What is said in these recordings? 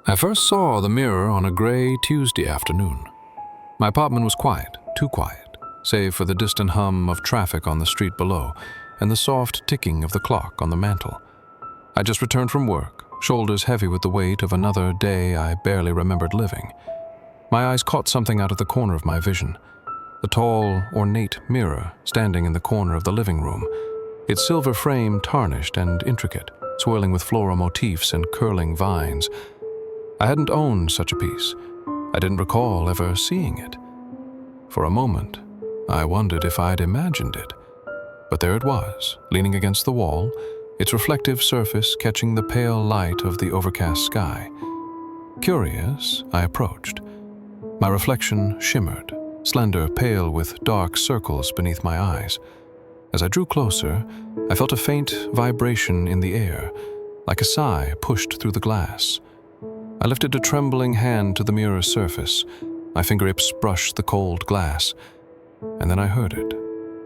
I first saw the mirror on a gray Tuesday afternoon. My apartment was quiet, too quiet, save for the distant hum of traffic on the street below and the soft ticking of the clock on the mantel. I just returned from work, shoulders heavy with the weight of another day I barely remembered living. My eyes caught something out of the corner of my vision. The tall, ornate mirror standing in the corner of the living room, its silver frame tarnished and intricate, swirling with floral motifs and curling vines. I hadn't owned such a piece. I didn't recall ever seeing it. For a moment, I wondered if I'd imagined it. But there it was, leaning against the wall, its reflective surface catching the pale light of the overcast sky. Curious, I approached. My reflection shimmered, slender, pale with dark circles beneath my eyes. As I drew closer, I felt a faint vibration in the air, like a sigh pushed through the glass. I lifted a trembling hand to the mirror's surface. My fingertips brushed the cold glass, and then I heard it,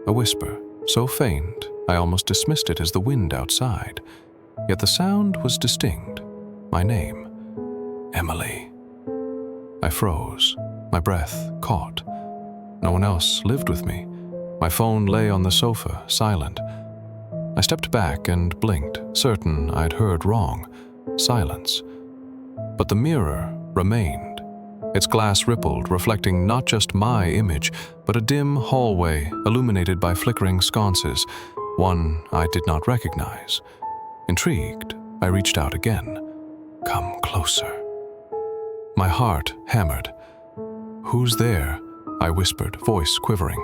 a whisper, so faint I almost dismissed it as the wind outside. Yet the sound was distinct. My name, Emily. I froze, my breath caught. No one else lived with me. My phone lay on the sofa, silent. I stepped back and blinked, certain I'd heard wrong. Silence. But the mirror remained. Its glass rippled, reflecting not just my image, but a dim hallway illuminated by flickering sconces, one I did not recognize. Intrigued, I reached out again. Come closer. My heart hammered. Who's there? I whispered, voice quivering.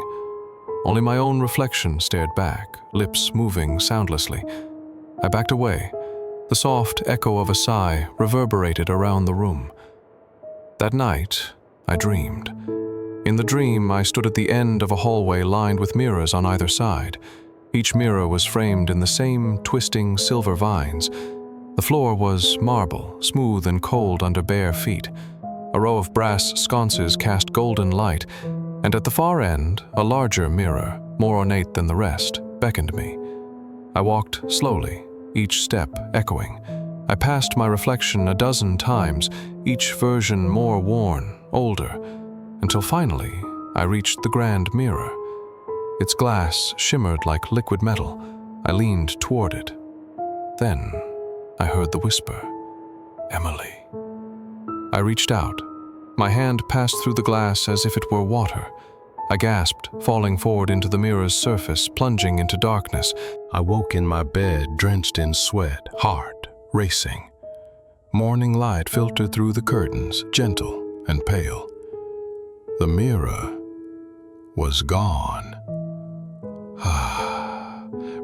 Only my own reflection stared back, lips moving soundlessly. I backed away. The soft echo of a sigh reverberated around the room. That night, I dreamed. In the dream, I stood at the end of a hallway lined with mirrors on either side. Each mirror was framed in the same twisting silver vines. The floor was marble, smooth and cold under bare feet. A row of brass sconces cast golden light, and at the far end, a larger mirror, more ornate than the rest, beckoned me. I walked slowly, each step echoing. I passed my reflection a dozen times, each version more worn, older, until finally I reached the grand mirror. Its glass shimmered like liquid metal. I leaned toward it. Then I heard the whisper, Emily. I reached out. My hand passed through the glass as if it were water. I gasped, falling forward into the mirror's surface, plunging into darkness. I woke in my bed, drenched in sweat, heart racing. Morning light filtered through the curtains, gentle and pale. The mirror was gone.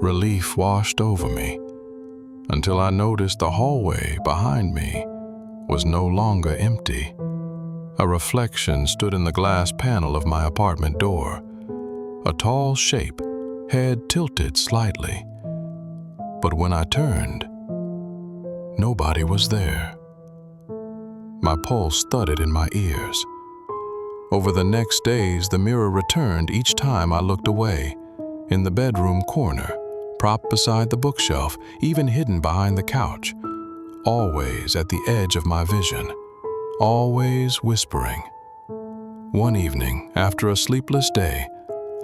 Relief washed over me, until I noticed the hallway behind me was no longer empty. A reflection stood in the glass panel of my apartment door. A tall shape, head tilted slightly. But when I turned, nobody was there. My pulse thudded in my ears. Over the next days, the mirror returned each time I looked away. In the bedroom corner, propped beside the bookshelf, even hidden behind the couch. Always at the edge of my vision. Always whispering. One evening, after a sleepless day,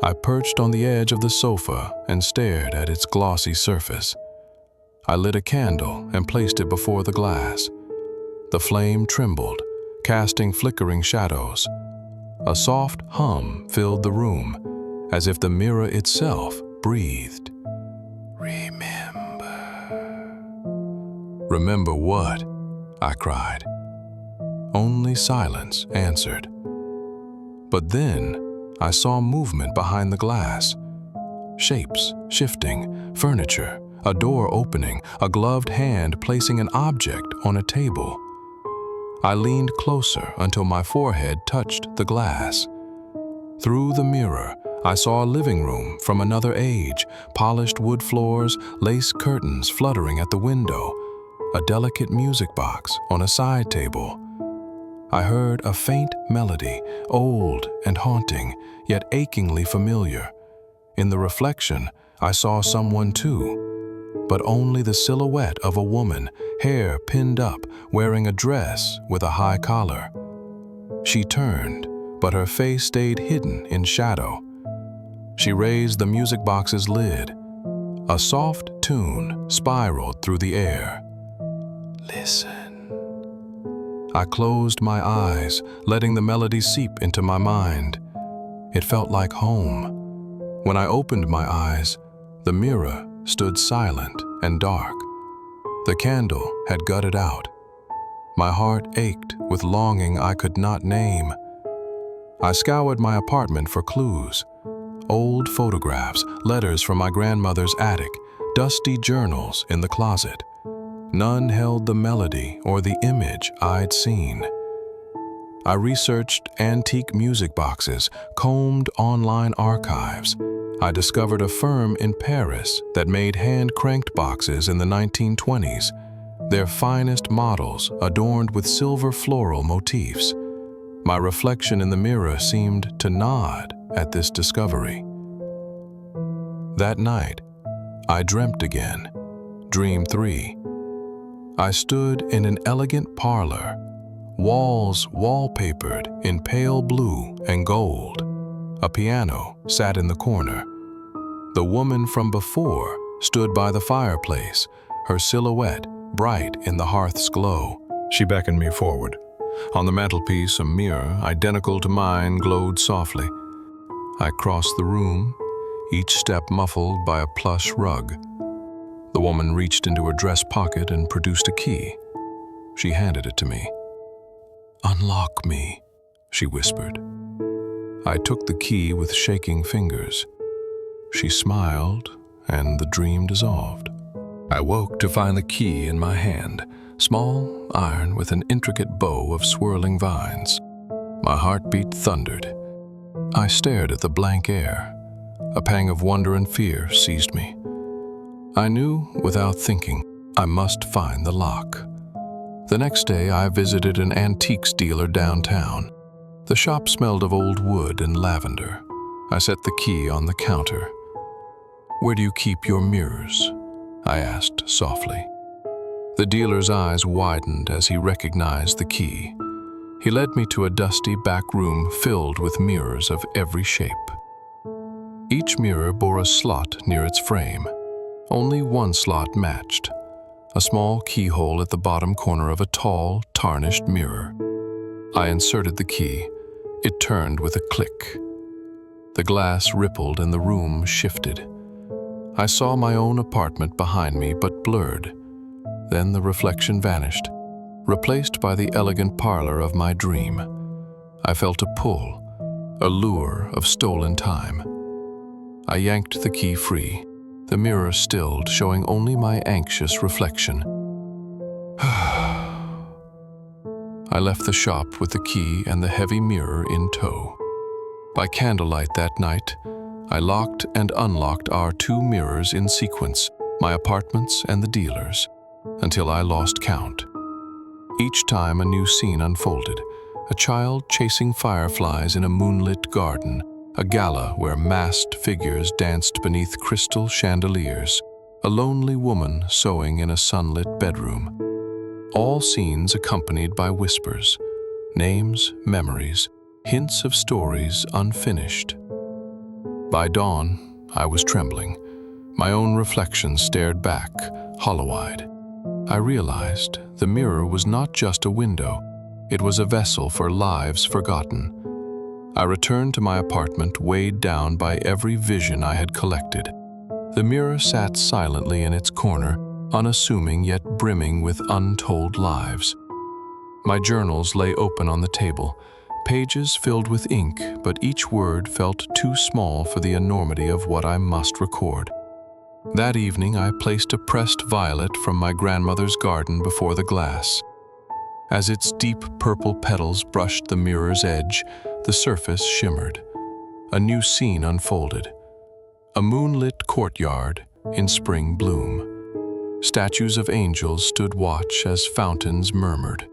I perched on the edge of the sofa and stared at its glossy surface. I lit a candle and placed it before the glass. The flame trembled, casting flickering shadows. A soft hum filled the room, as if the mirror itself breathed. Remember. Remember what? I cried. Only silence answered. But then I saw movement behind the glass. Shapes shifting, furniture, a door opening, a gloved hand placing an object on a table. I leaned closer until my forehead touched the glass. Through the mirror, I saw a living room from another age, polished wood floors, lace curtains fluttering at the window, a delicate music box on a side table. I heard a faint melody, old and haunting, yet achingly familiar. In the reflection, I saw someone too, but only the silhouette of a woman, hair pinned up, wearing a dress with a high collar. She turned, but her face stayed hidden in shadow. She raised the music box's lid. A soft tune spiraled through the air. Listen. I closed my eyes, letting the melody seep into my mind. It felt like home. When I opened my eyes, the mirror stood silent and dark. The candle had gutted out. My heart ached with longing I could not name. I scoured my apartment for clues. Old photographs, letters from my grandmother's attic, dusty journals in the closet. None held the melody or the image I'd seen. I researched antique music boxes, combed online archives. I discovered a firm in Paris that made hand-cranked boxes in the 1920s, their finest models adorned with silver floral motifs. My reflection in the mirror seemed to nod at this discovery. That night, I dreamt again, Dream 3. I stood in an elegant parlor, walls wallpapered in pale blue and gold. A piano sat in the corner. The woman from before stood by the fireplace, her silhouette bright in the hearth's glow. She beckoned me forward. On the mantelpiece, a mirror identical to mine glowed softly. I crossed the room, each step muffled by a plush rug. The woman reached into her dress pocket and produced a key. She handed it to me. "Unlock me," she whispered. I took the key with shaking fingers. She smiled, and the dream dissolved. I woke to find the key in my hand, small iron with an intricate bow of swirling vines. My heartbeat thundered. I stared at the blank air. A pang of wonder and fear seized me. I knew, without thinking, I must find the lock. The next day, I visited an antiques dealer downtown. The shop smelled of old wood and lavender. I set the key on the counter. "Where do you keep your mirrors?" I asked softly. The dealer's eyes widened as he recognized the key. He led me to a dusty back room filled with mirrors of every shape. Each mirror bore a slot near its frame. Only one slot matched, a small keyhole at the bottom corner of a tall, tarnished mirror. I inserted the key. It turned with a click. The glass rippled and the room shifted. I saw my own apartment behind me, but blurred. Then the reflection vanished, replaced by the elegant parlor of my dream. I felt a pull, a lure of stolen time. I yanked the key free. The mirror stilled, showing only my anxious reflection. I left the shop with the key and the heavy mirror in tow. By candlelight that night, I locked and unlocked our 2 mirrors in sequence, my apartments and the dealer's, until I lost count. Each time a new scene unfolded, a child chasing fireflies in a moonlit garden, a gala where masked figures danced beneath crystal chandeliers, a lonely woman sewing in a sunlit bedroom. All scenes accompanied by whispers, names, memories, hints of stories unfinished. By dawn, I was trembling. My own reflection stared back, hollow-eyed. I realized the mirror was not just a window. It was a vessel for lives forgotten. I returned to my apartment, weighed down by every vision I had collected. The mirror sat silently in its corner, unassuming yet brimming with untold lives. My journals lay open on the table, pages filled with ink, but each word felt too small for the enormity of what I must record. That evening, I placed a pressed violet from my grandmother's garden before the glass. As its deep purple petals brushed the mirror's edge, the surface shimmered. A new scene unfolded. A moonlit courtyard in spring bloom. Statues of angels stood watch as fountains murmured.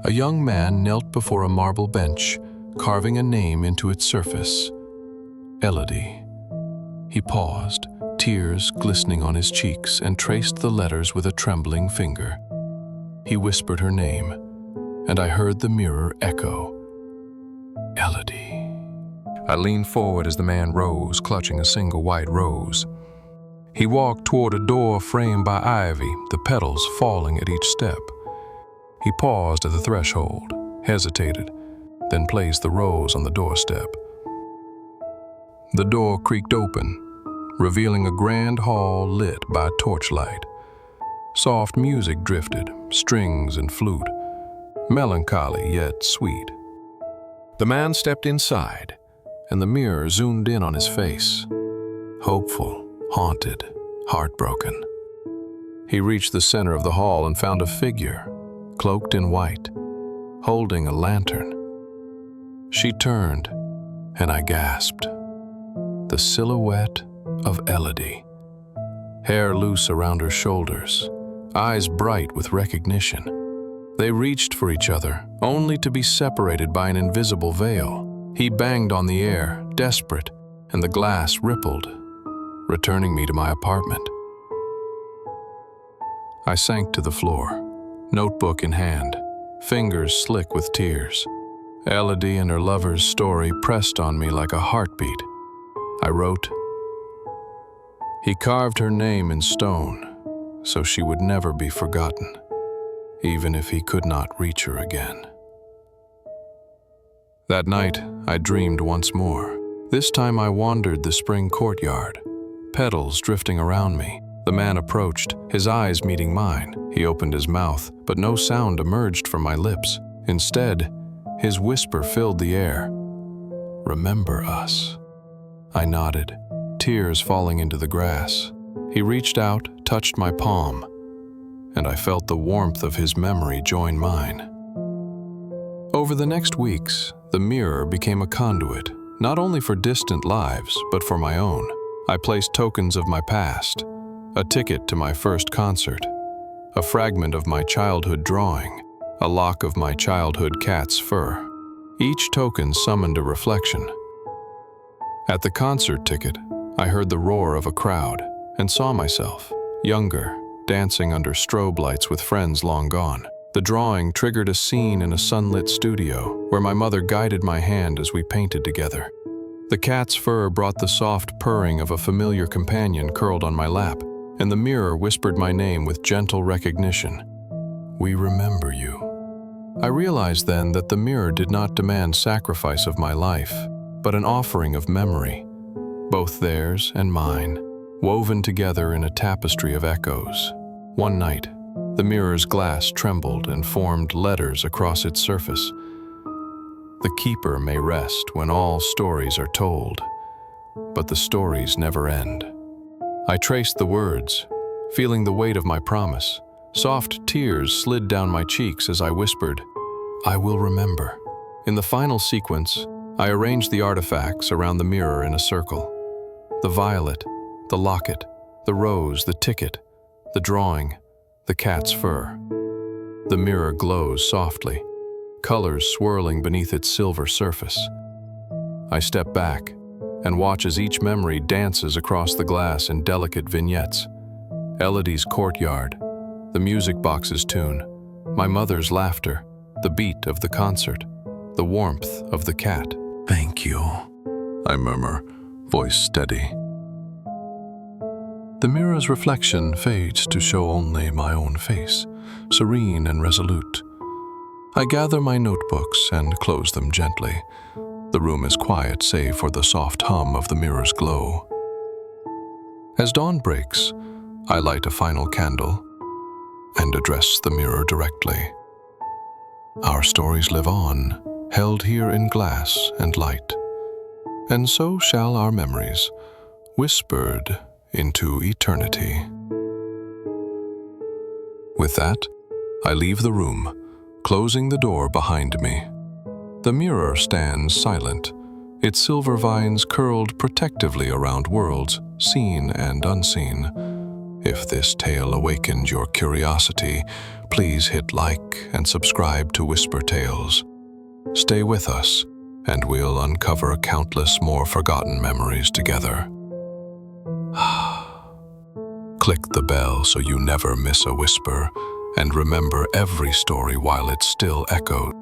A young man knelt before a marble bench, carving a name into its surface. Elodie. He paused, tears glistening on his cheeks, and traced the letters with a trembling finger. He whispered her name, and I heard the mirror echo, Elodie. I leaned forward as the man rose, clutching a single white rose. He walked toward a door framed by ivy, the petals falling at each step. He paused at the threshold, hesitated, then placed the rose on the doorstep. The door creaked open, revealing a grand hall lit by torchlight. Soft music drifted, strings and flute, melancholy yet sweet. The man stepped inside, and the mirror zoomed in on his face. Hopeful, haunted, heartbroken. He reached the center of the hall and found a figure, cloaked in white, holding a lantern. She turned, and I gasped. The silhouette of Elodie. Hair loose around her shoulders, eyes bright with recognition. They reached for each other, only to be separated by an invisible veil. He banged on the air, desperate, and the glass rippled, returning me to my apartment. I sank to the floor, notebook in hand, fingers slick with tears. Elodie and her lover's story pressed on me like a heartbeat. I wrote, "He carved her name in stone, so she would never be forgotten, even if he could not reach her again." That night, I dreamed once more. This time I wandered the spring courtyard, petals drifting around me. The man approached, his eyes meeting mine. He opened his mouth, but no sound emerged from my lips. Instead, his whisper filled the air. "Remember us." I nodded, tears falling into the grass. He reached out, touched my palm, and I felt the warmth of his memory join mine. Over the next weeks, the mirror became a conduit, not only for distant lives, but for my own. I placed tokens of my past, a ticket to my first concert, a fragment of my childhood drawing, a lock of my childhood cat's fur. Each token summoned a reflection. At the concert ticket, I heard the roar of a crowd and saw myself, younger, dancing under strobe lights with friends long gone. The drawing triggered a scene in a sunlit studio where my mother guided my hand as we painted together. The cat's fur brought the soft purring of a familiar companion curled on my lap, and the mirror whispered my name with gentle recognition. "We remember you." I realized then that the mirror did not demand sacrifice of my life, but an offering of memory, both theirs and mine, woven together in a tapestry of echoes. One night, the mirror's glass trembled and formed letters across its surface. The keeper may rest when all stories are told, but the stories never end. I traced the words, feeling the weight of my promise. Soft tears slid down my cheeks as I whispered, "I will remember." In the final sequence, I arranged the artifacts around the mirror in a circle. The violet, the locket, the rose, the ticket, the drawing, the cat's fur. The mirror glows softly, colors swirling beneath its silver surface. I step back and watch as each memory dances across the glass in delicate vignettes. Elodie's courtyard, the music box's tune, my mother's laughter, the beat of the concert, the warmth of the cat. "Thank you," I murmur, voice steady. The mirror's reflection fades to show only my own face, serene and resolute. I gather my notebooks and close them gently. The room is quiet save for the soft hum of the mirror's glow. As dawn breaks, I light a final candle and address the mirror directly. Our stories live on, held here in glass and light, and so shall our memories, whispered into eternity. With that, I leave the room, closing the door behind me. The mirror stands silent, its silver vines curled protectively around worlds, seen and unseen. If this tale awakened your curiosity, please hit like and subscribe to WhisperTales. Stay with us, and we'll uncover countless more forgotten memories together. Click the bell so you never miss a whisper, and remember every story while it still echoes.